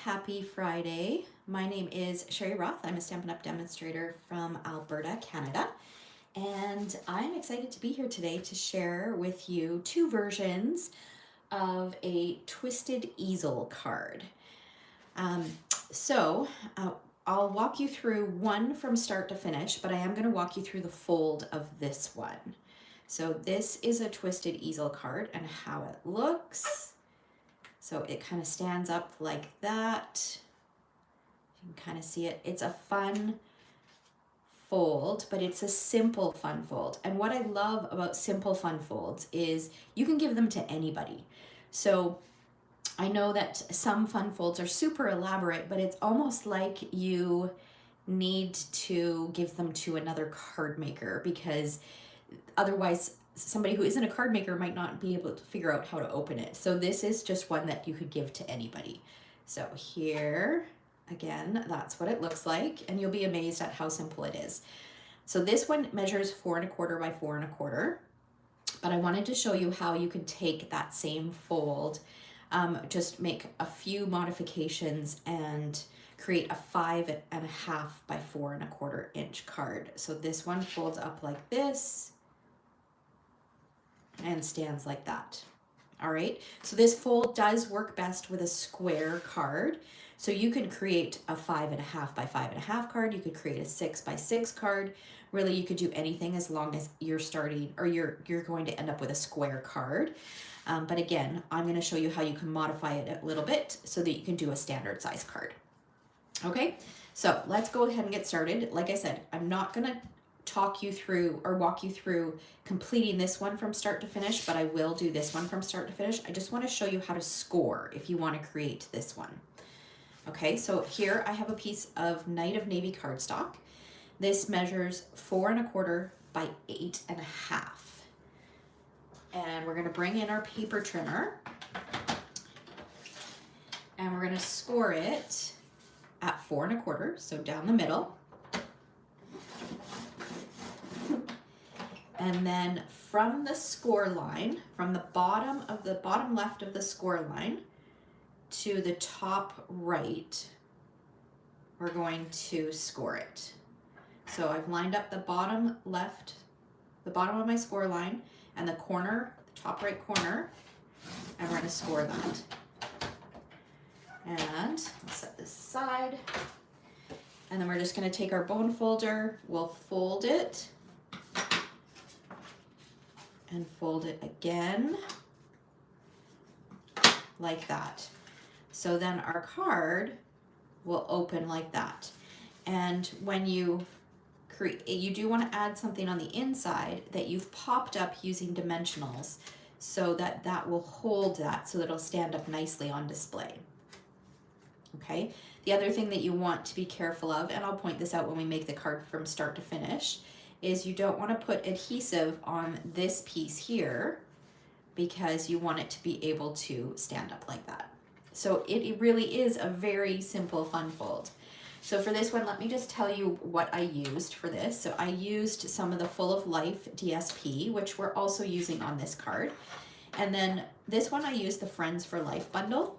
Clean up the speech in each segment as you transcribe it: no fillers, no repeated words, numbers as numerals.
Happy Friday. My name is Sherry Roth. I'm a Stampin' Up! Demonstrator from Alberta, Canada. And I'm excited to be here today to share with you two versions of a twisted easel card. Um, so I'll walk you through one from start to finish, but I am going to walk you through the fold of this one. So this is a twisted easel card and how it looks. So it kind of stands up like that. You can kind of see it. It's a fun fold, but it's a simple fun fold. And what I love about simple fun folds is you can give them to anybody. So I know that some fun folds are super elaborate, but it's almost like you need to give them to another card maker, because otherwise somebody who isn't a card maker might not be able to figure out how to open it. So this is just one that you could give to anybody. So here, again, that's what it looks like, and you'll be amazed at how simple it is. So this one measures 4 1/4 by 4 1/4, but I wanted to show you how you can take that same fold, just make a few modifications and create a 5 1/2 by 4 1/4 inch card. So this one folds up like this and stands like that. All right, so this fold does work best with a square card. So you could create a 5 1/2 by 5 1/2 card. You could create a 6 by 6 card. Really, you could do anything as long as you're starting, or you're going to end up with a square card. But again, I'm going to show you how you can modify it a little bit so that you can do a standard size card. Okay, so let's go ahead and get started. Like I said, I'm not going to talk you through or walk you through completing this one from start to finish, but I will do this one from start to finish. I just want to show you how to score if you want to create this one. Okay, so here I have a piece of Night of Navy cardstock. This measures 4 1/4 by 8 1/2. And we're going to bring in our paper trimmer and we're going to score it at 4 1/4, so down the middle. And then from the score line, from the bottom left of the score line to the top right, we're going to score it. So I've lined up the bottom left, the bottom of my score line, and the corner, the top right corner, and we're going to score that. And I'll set this aside. And then we're just going to take our bone folder, we'll fold it, and fold it again, like that. So then our card will open like that. And when you create, you do want to add something on the inside that you've popped up using dimensionals so that that will hold that, so that it'll stand up nicely on display. Okay, the other thing that you want to be careful of, and I'll point this out when we make the card from start to finish, is you don't want to put adhesive on this piece here, because you want it to be able to stand up like that. So it really is a very simple fun fold. So for this one, let me just tell you what I used for this. So I used some of the Full of Life DSP, which we're also using on this card. And then this one, I used the Friends for Life bundle.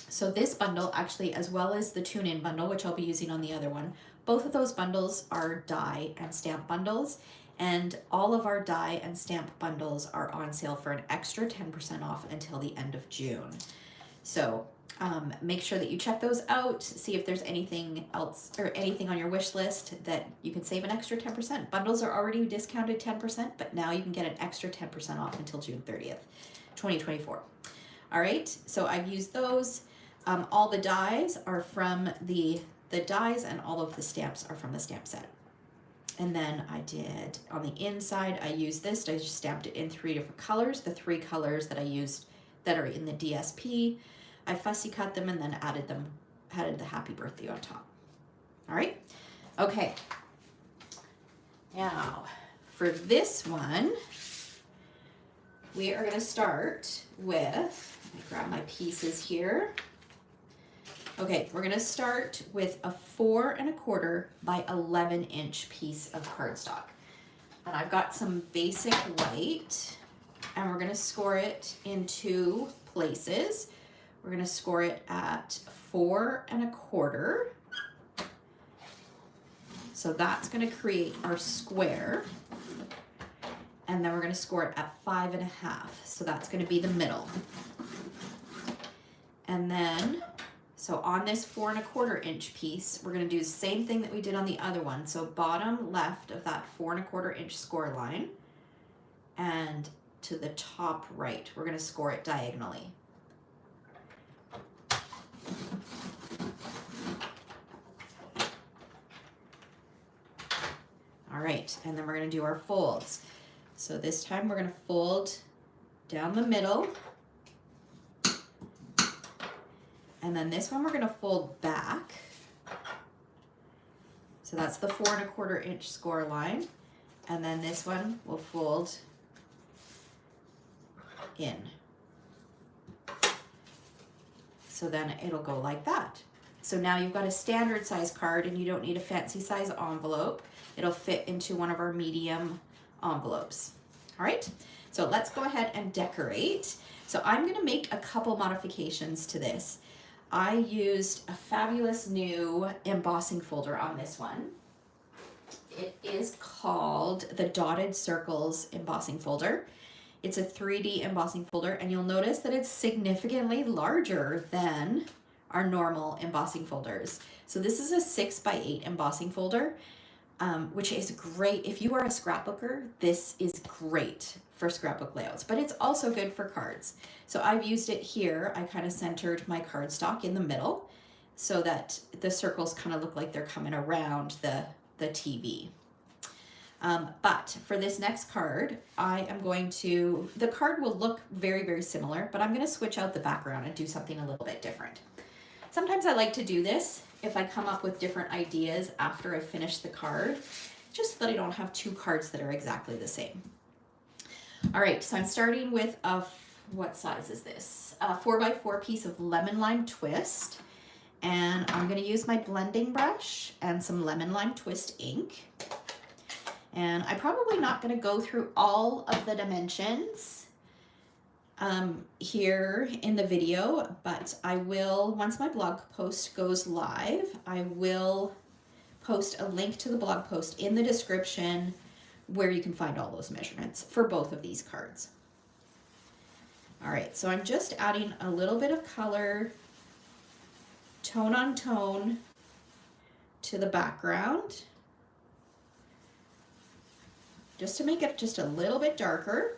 So this bundle actually, as well as the Tune-In bundle, which I'll be using on the other one, both of those bundles are die and stamp bundles, and all of our die and stamp bundles are on sale for an extra 10% off until the end of June. So make sure that you check those out, see if there's anything else or anything on your wish list that you can save an extra 10%. Bundles are already discounted 10%, but now you can get an extra 10% off until June 30th, 2024. All right, so I've used those. All the dies are from the dies, and all of the stamps are from the stamp set. And then I did, on the inside, I used this. I just stamped it in 3 different colors. The 3 colors that I used that are in the DSP, I fussy cut them and then added the happy birthday on top. All right, okay. Now, for this one, we are gonna start with, let me grab my pieces here. Okay, we're gonna start with a 4 1/4 by 11 inch piece of cardstock. And I've got some basic white, and we're gonna score it in 2 places. We're gonna score it at 4 1/4. So that's going to create our square. And then we're going to score it at 5 1/2. So that's going to be the middle. And then, so on this 4 1/4 inch piece, we're going to do the same thing that we did on the other one. So bottom left of that 4 1/4 inch score line, and to the top right, we're going to score it diagonally. All right, and then we're going to do our folds. So this time we're going to fold down the middle. And then this one we're going to fold back. So that's the 4 1/4 inch score line. And then this one will fold in. So then it'll go like that. So now you've got a standard size card and you don't need a fancy size envelope. It'll fit into one of our medium envelopes. All right, so let's go ahead and decorate. So I'm gonna make a couple modifications to this. I used a fabulous new embossing folder on this one. It is called the Dotted Circles embossing folder. It's a 3D embossing folder, and you'll notice that it's significantly larger than our normal embossing folders. So this is a 6x8 embossing folder, which is great. If you are a scrapbooker, this is great for scrapbook layouts, but it's also good for cards. So I've used it here. I kind of centered my cardstock in the middle so that the circles kind of look like they're coming around the TV. But for this next card, the card will look very, very similar, but I'm going to switch out the background and do something a little bit different. Sometimes I like to do this if I come up with different ideas after I finish the card, just so that I don't have two cards that are exactly the same. All right, so I'm starting with what size is this? A 4x4 piece of lemon lime twist. And I'm going to use my blending brush and some lemon lime twist ink. And I'm probably not going to go through all of the dimensions here in the video, but I will, once my blog post goes live, I will post a link to the blog post in the description where you can find all those measurements for both of these cards. All right, so I'm just adding a little bit of color, tone on tone, to the background, just to make it just a little bit darker.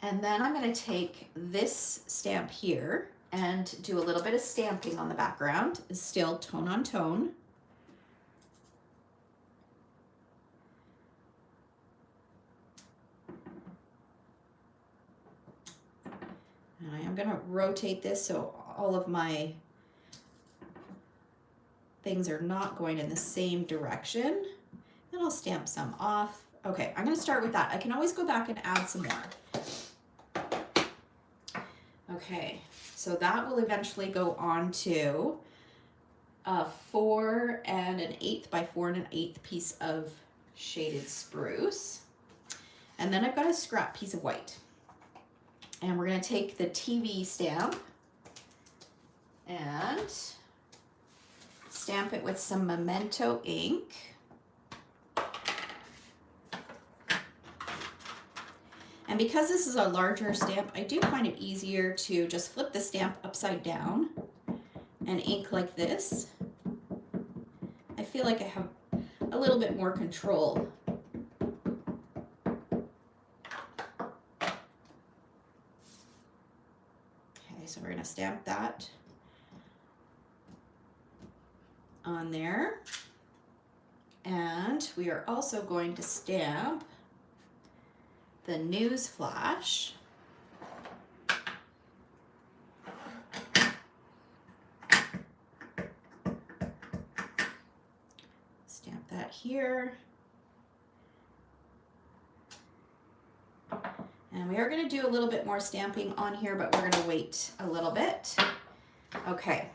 And then I'm going to take this stamp here and do a little bit of stamping on the background, still tone on tone. And I am going to rotate this so all of my things are not going in the same direction. And I'll stamp some off. Okay, I'm going to start with that. I can always go back and add some more. Okay, so that will eventually go on to a 4 1/8 by 4 1/8 piece of shaded spruce. And then I've got a scrap piece of white. And we're going to take the TV stamp and stamp it with some Memento ink. And because this is a larger stamp, I do find it easier to just flip the stamp upside down and ink like this. I feel like I have a little bit more control. Okay, so we're going to stamp that on there. And we are also going to stamp the news flash. Stamp that here. And we are going to do a little bit more stamping on here, but we're going to wait a little bit. Okay.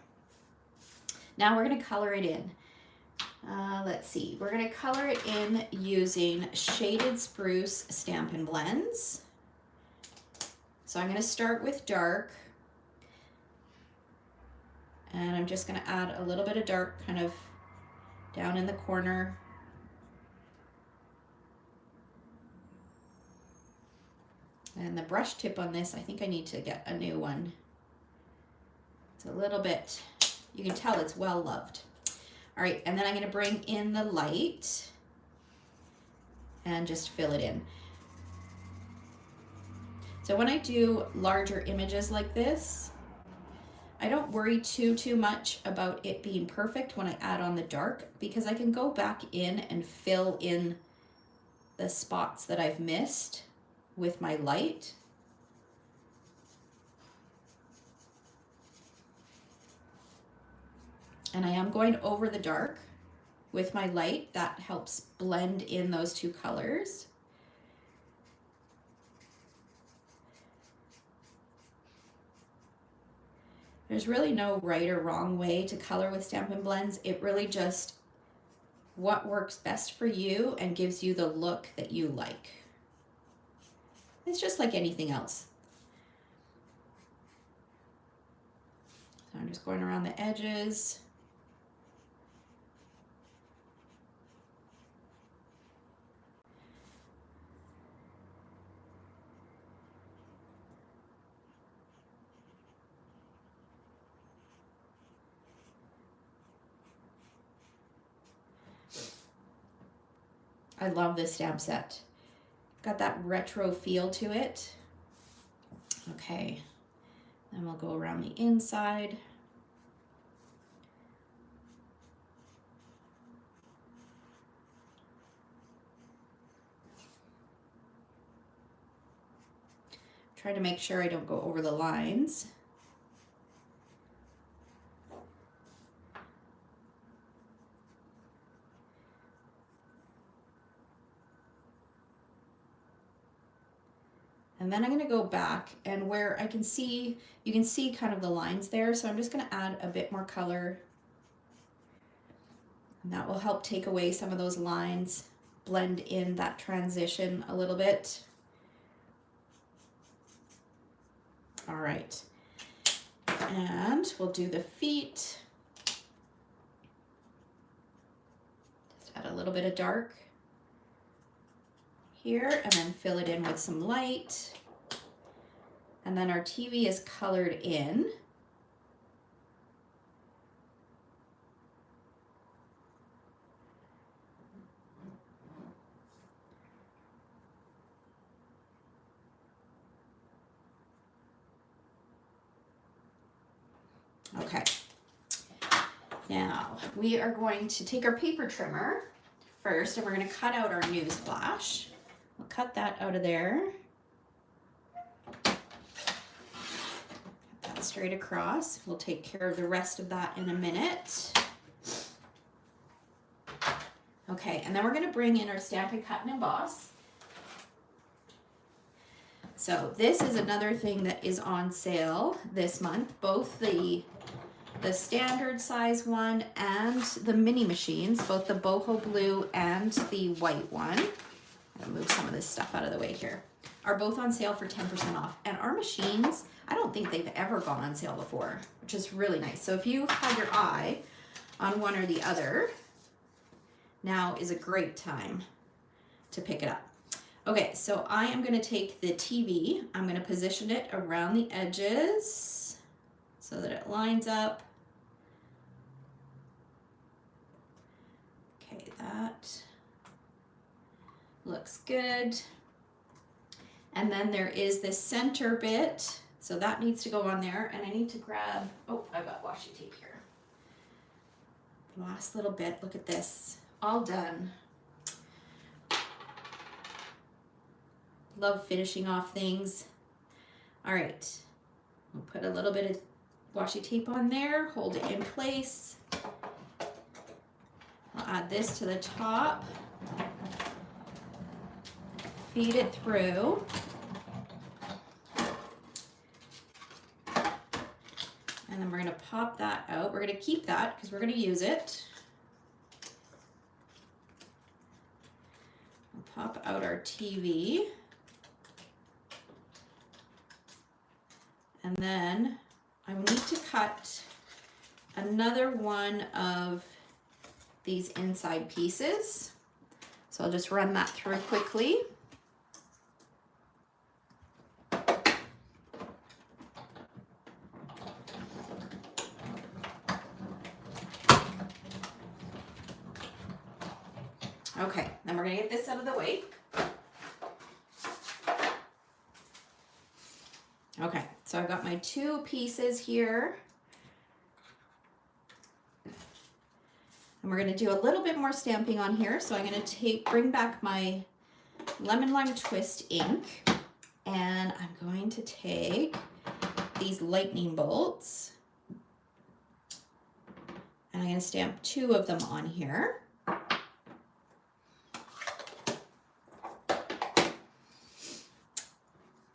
Now we're going to color it in. Let's see, we're going to color it in using Shaded Spruce Stampin' Blends. So I'm going to start with dark. just going to add a little bit of dark kind of down in the corner. And the brush tip on this, I think I need to get a new one. It's a little bit, you can tell it's well loved. All right, and then I'm going to bring in the light and just fill it in. So when I do larger images like this, I don't worry too much about it being perfect when I add on the dark, because I can go back in and fill in the spots that I've missed with my light. And I am going over the dark with my light. That helps blend in those two colors. There's really no right or wrong way to color with Stampin' Blends. It really just what works best for you and gives you the look that you like. It's just like anything else. So I'm just going around the edges. I love this stamp set. Got that retro feel to it. Okay, then we'll go around the inside. Try to make sure I don't go over the lines. And then I'm going to go back, and where I can see, you can see kind of the lines there. So I'm just going to add a bit more color. And that will help take away some of those lines, blend in that transition a little bit. All right. And we'll do the feet. Just add a little bit of dark here, and then fill it in with some light. And then our TV is colored in. Okay. Now we are going to take our paper trimmer first, and we're going to cut out our news flash. We'll cut that out of there. Cut that straight across. We'll take care of the rest of that in a minute. Okay, and then we're going to bring in our Stampin' Cut and Emboss. So this is another thing that is on sale this month, both the standard size one and the mini machines, both the boho blue and the white one. I'm gonna move some of this stuff out of the way here, are both on sale for 10% off. And our machines, I don't think they've ever gone on sale before, which is really nice. So if you had your eye on one or the other, now is a great time to pick it up. Okay, so I am gonna take the TV, I'm gonna position it around the edges so that it lines up. Okay, that looks good. And then there is this center bit, so that needs to go on there, and I need to grab, oh, I've got washi tape here. Last little bit, look at this, all done. Love finishing off things. All right, we'll put a little bit of washi tape on there, hold it in place. I'll add this to the top. Feed it through. And then we're gonna pop that out. We're gonna keep that because we're gonna use it. We'll pop out our TV. And then I need to cut another one of these inside pieces. So I'll just run that through quickly. Okay, then we're gonna get this out of the way. Okay, so I've got my two pieces here. And we're gonna do a little bit more stamping on here. So I'm gonna bring back my Lemon Lime Twist ink, and I'm going to take these lightning bolts, and I'm gonna stamp two of them on here.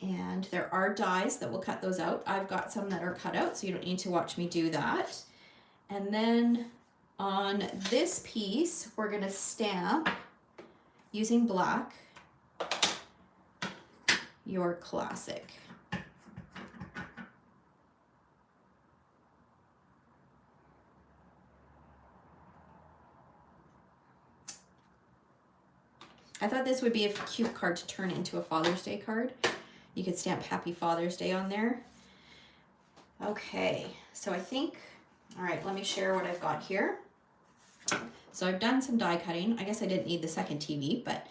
And there are dies that will cut those out. I've got some that are cut out, so you don't need to watch me do that. And then on this piece, we're gonna stamp using black, Your Classic. I thought this would be a cute card to turn into a Father's Day card. You could stamp Happy Father's Day on there. Okay, so I think, all right, let me share what I've got here. So I've done some die cutting. I guess I didn't need the second TV, but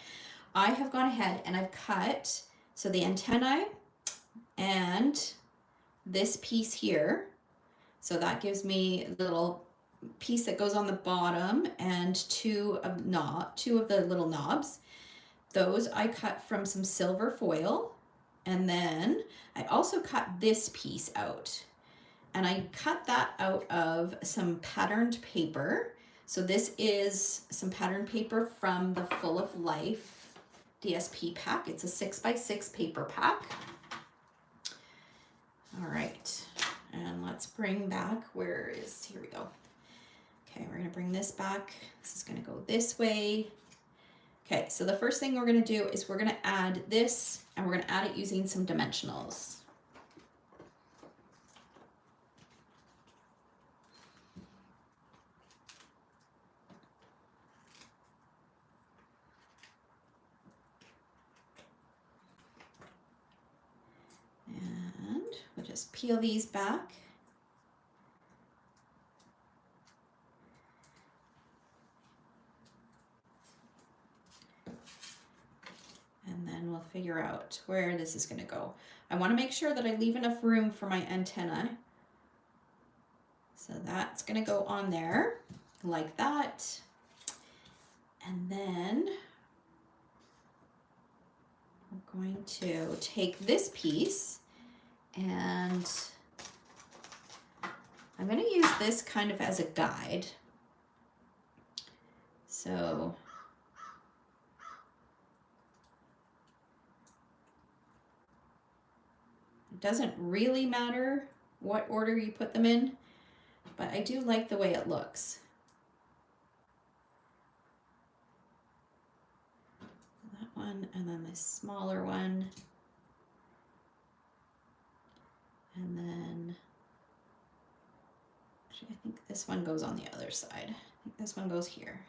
I have gone ahead and I've cut, so the antennae and this piece here. So that gives me a little piece that goes on the bottom and two of the little knobs. Those I cut from some silver foil. And then I also cut this piece out, and I cut that out of some patterned paper. So this is some patterned paper from the Full of Life DSP pack. It's a 6x6 paper pack. All right, and let's bring back, here we go. Okay, we're gonna bring this back. This is gonna go this way. Okay, so the first thing we're gonna do is we're gonna add this, and we're gonna add it using some dimensionals. And we'll just peel these back. And then we'll figure out where this is gonna go. I wanna make sure that I leave enough room for my antenna. So that's gonna go on there like that. And then we're going to take this piece, and I'm gonna use this kind of as a guide. So it doesn't really matter what order you put them in, but I do like the way it looks. That one, and then this smaller one. And then, actually, I think this one goes on the other side. I think this one goes here.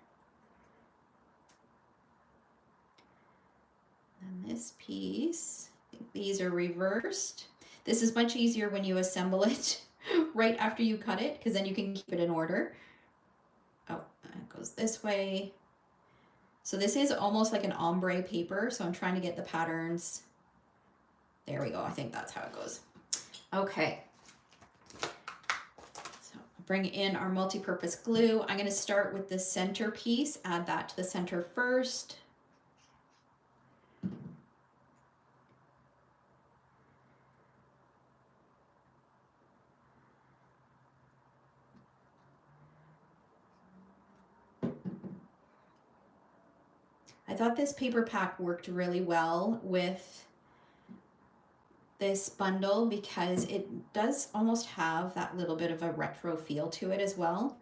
And this piece, I think these are reversed. This is much easier when you assemble it right after you cut it, because then you can keep it in order. Oh, it goes this way. So this is almost like an ombre paper, so I'm trying to get the patterns. There we go, I think that's how it goes. Okay. So bring in our multi-purpose glue. I'm gonna start with the center piece, add that to the center first. I thought this paper pack worked really well with this bundle because it does almost have that little bit of a retro feel to it as well.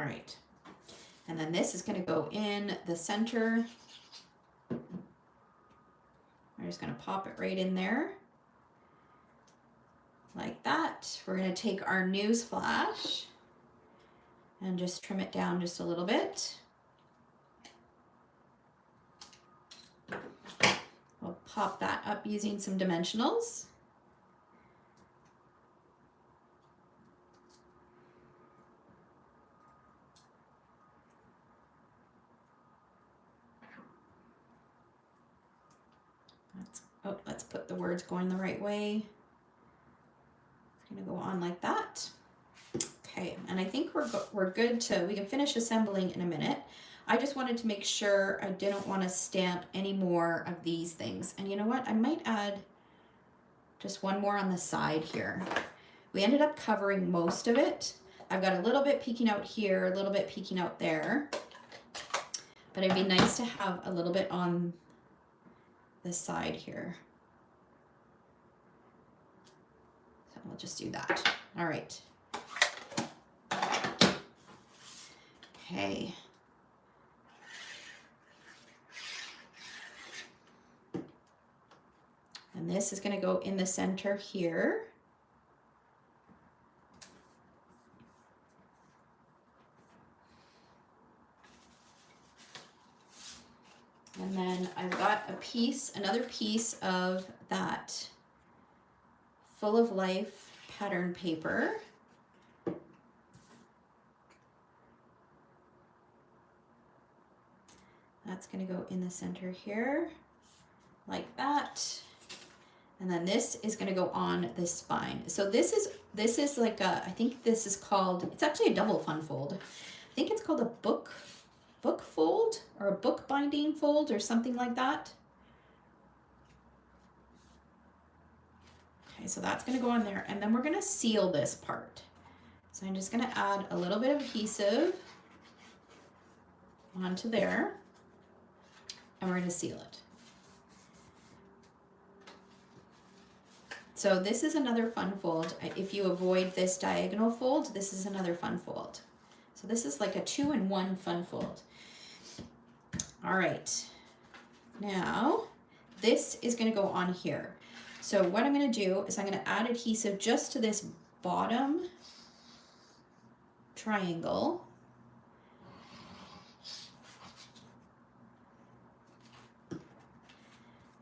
All right. And then this is going to go in the center. We're just going to pop it right in there. Like that. We're going to take our news flash and just trim it down just a little bit. We'll pop that up using some dimensionals. Let's put the words going the right way. It's gonna go on like that. Okay, and I think we're good to, we can finish assembling in a minute. I just wanted to make sure I didn't want to stamp any more of these things. And you know what? I might add just one more on the side here. We ended up covering most of it. I've got a little bit peeking out here, a little bit peeking out there. But it'd be nice to have a little bit on this side here. So we'll just do that. All right. Okay. And this is going to go in the center here. And then I've got another piece of that Full of Life pattern paper. That's going to go in the center here, like that. And then this is going to go on this spine. So this is like a, I think this is called, it's actually a double fun fold. I think it's called a book fold or a book binding fold or something like that. Okay, so that's going to go on there, and then we're going to seal this part. So I'm just going to add a little bit of adhesive onto there, and we're going to seal it. So this is another fun fold. If you avoid this diagonal fold, this is another fun fold. So this is like a 2-in-1 fun fold. All right, now this is going to go on here. So what I'm going to do is I'm going to add adhesive just to this bottom triangle.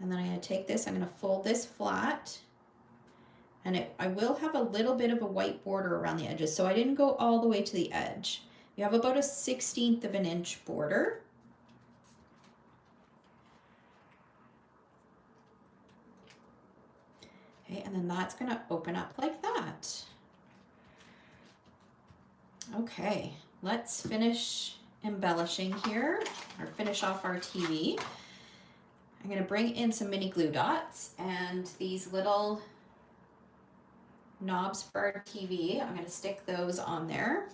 And then I'm going to take this, I'm going to fold this flat. And I will have a little bit of a white border around the edges. So I didn't go all the way to the edge. You have about a 1/16 of an inch border. Okay, and then that's going to open up like that. Okay, let's finish embellishing here, or finish off our TV. I'm going to bring in some mini glue dots and these little knobs for our TV. I'm going to stick those on there.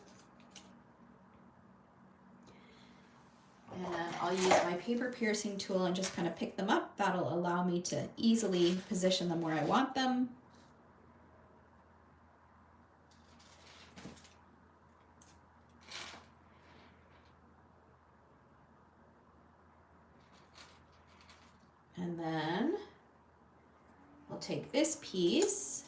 And I'll use my paper piercing tool and just kind of pick them up. That'll allow me to easily position them where I want them. And then I'll take this piece.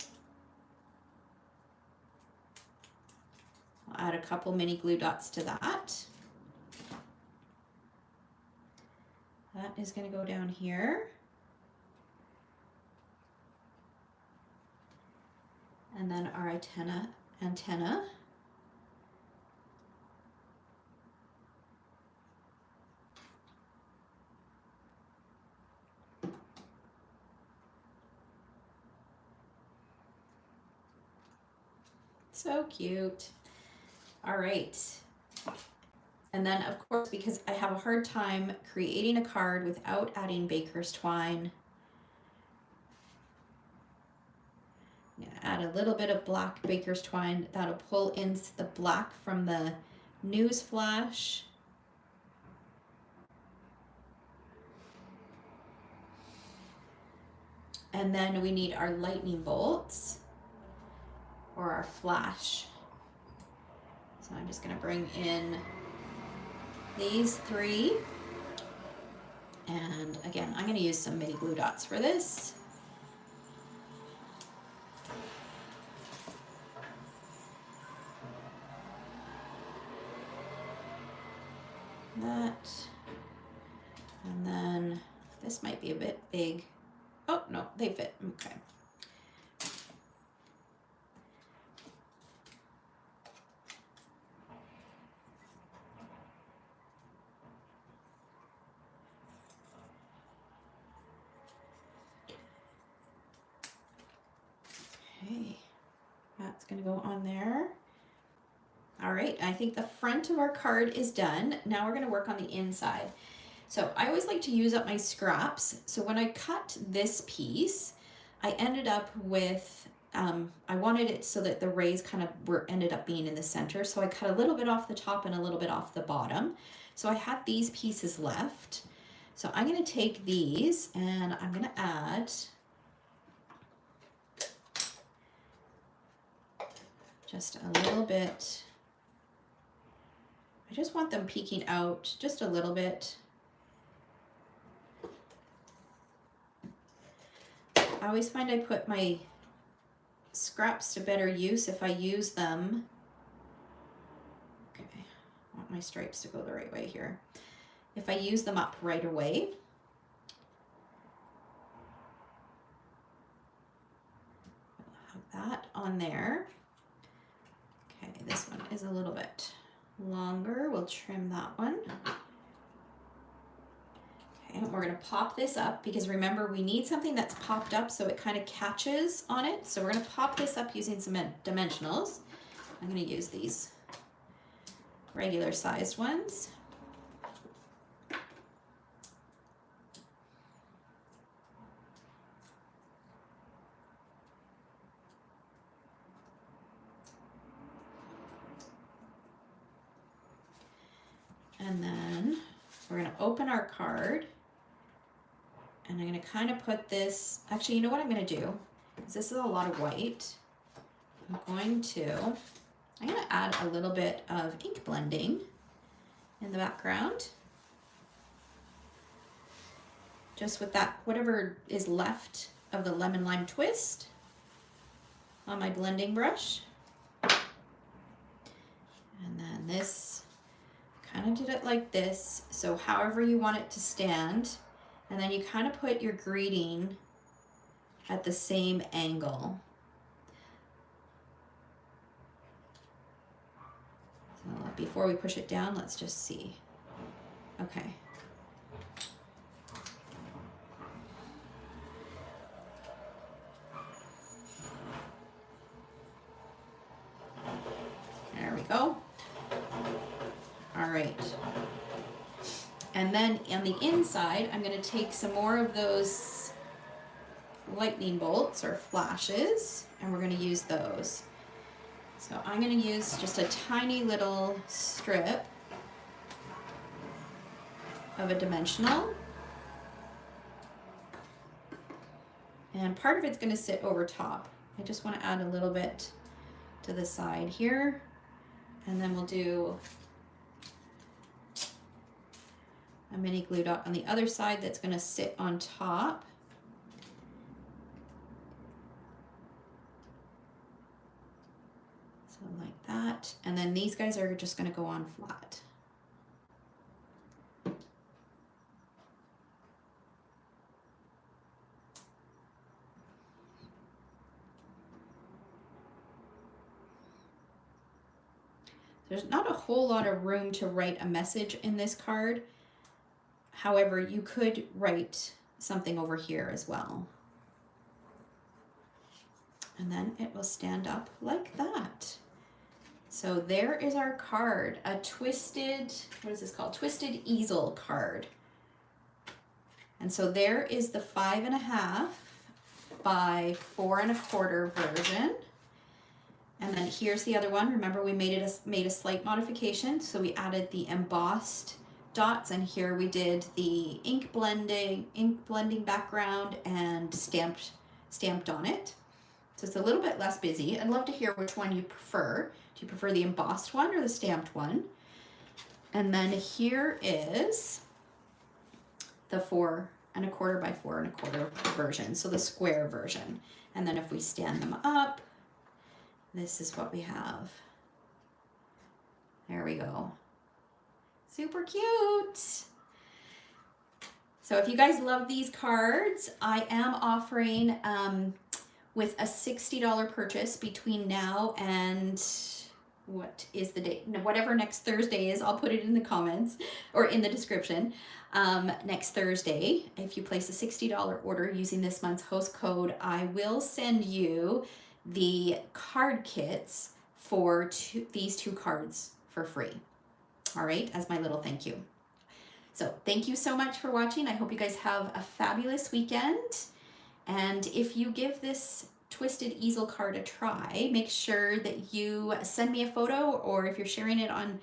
I'll add a couple mini glue dots to that. That is going to go down here. And then our antenna. So cute. All right. And then, of course, because I have a hard time creating a card without adding baker's twine, I'm going to add a little bit of black baker's twine. That'll pull in the black from the news flash. And then we need our lightning bolts or our flash. So I'm just going to bring in these 3. And again, I'm going to use some mini glue dots for this. That. And then this might be a bit big. Oh, no, they fit. Okay. Okay, that's going to go on there. All right, I think the front of our card is done. Now we're going to work on the inside. So I always like to use up my scraps. So when I cut this piece, I ended up with, I wanted it so that the rays kind of ended up being in the center. So I cut a little bit off the top and a little bit off the bottom. So I had these pieces left. So I'm going to take these and I'm going to add just a little bit. I just want them peeking out just a little bit. I always find I put my scraps to better use if I use them. Okay, I want my stripes to go the right way here. If I use them up right away. I'll have that on there. Okay, this one is a little bit longer. We'll trim that one. Okay, and we're going to pop this up because remember we need something that's popped up so it kind of catches on it. So we're going to pop this up using some dimensionals. I'm going to use these regular sized ones. And then we're going to open our card and I'm going to kind of put this, actually, you know what I'm going to do? Because this is a lot of white. I'm going to add a little bit of ink blending in the background. Just with that, whatever is left of the lemon lime twist on my blending brush. And then this, kind of did it like this, so however you want it to stand, and then you kind of put your greeting at the same angle. So before we push it down, let's just see. Okay. There we go. All right. And then on the inside, I'm going to take some more of those lightning bolts or flashes, and we're going to use those. So I'm going to use just a tiny little strip of a dimensional. And part of it's going to sit over top. I just want to add a little bit to the side here. And then we'll do a mini glue dot on the other side that's going to sit on top. So like that. And then these guys are just going to go on flat. There's not a whole lot of room to write a message in this card. However, you could write something over here as well. And then it will stand up like that. So there is our card, a twisted, what is this called? Twisted easel card. And so there is the 5.5 by 4 1/4 version. And then here's the other one. Remember we made a slight modification. So we added the embossed dots, and here we did the ink blending background and stamped on it. So it's a little bit less busy. I'd love to hear which one you prefer. Do you prefer the embossed one or the stamped one? And then here is the 4 1/4 by 4 1/4 version, so the square version. And then if we stand them up, this is what we have. There we go. Super cute. So if you guys love these cards, I am offering with a $60 purchase between now and what is the date? No, whatever next Thursday is, I'll put it in the comments or in the description. Next Thursday, if you place a $60 order using this month's host code, I will send you the card kits for these 2 cards for free. All right, as my little thank you. So thank you so much for watching. I hope you guys have a fabulous weekend. And if you give this twisted easel card a try, make sure that you send me a photo, or if you're sharing it on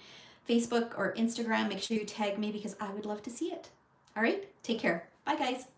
Facebook or Instagram, make sure you tag me because I would love to see it. All right, take care. Bye guys.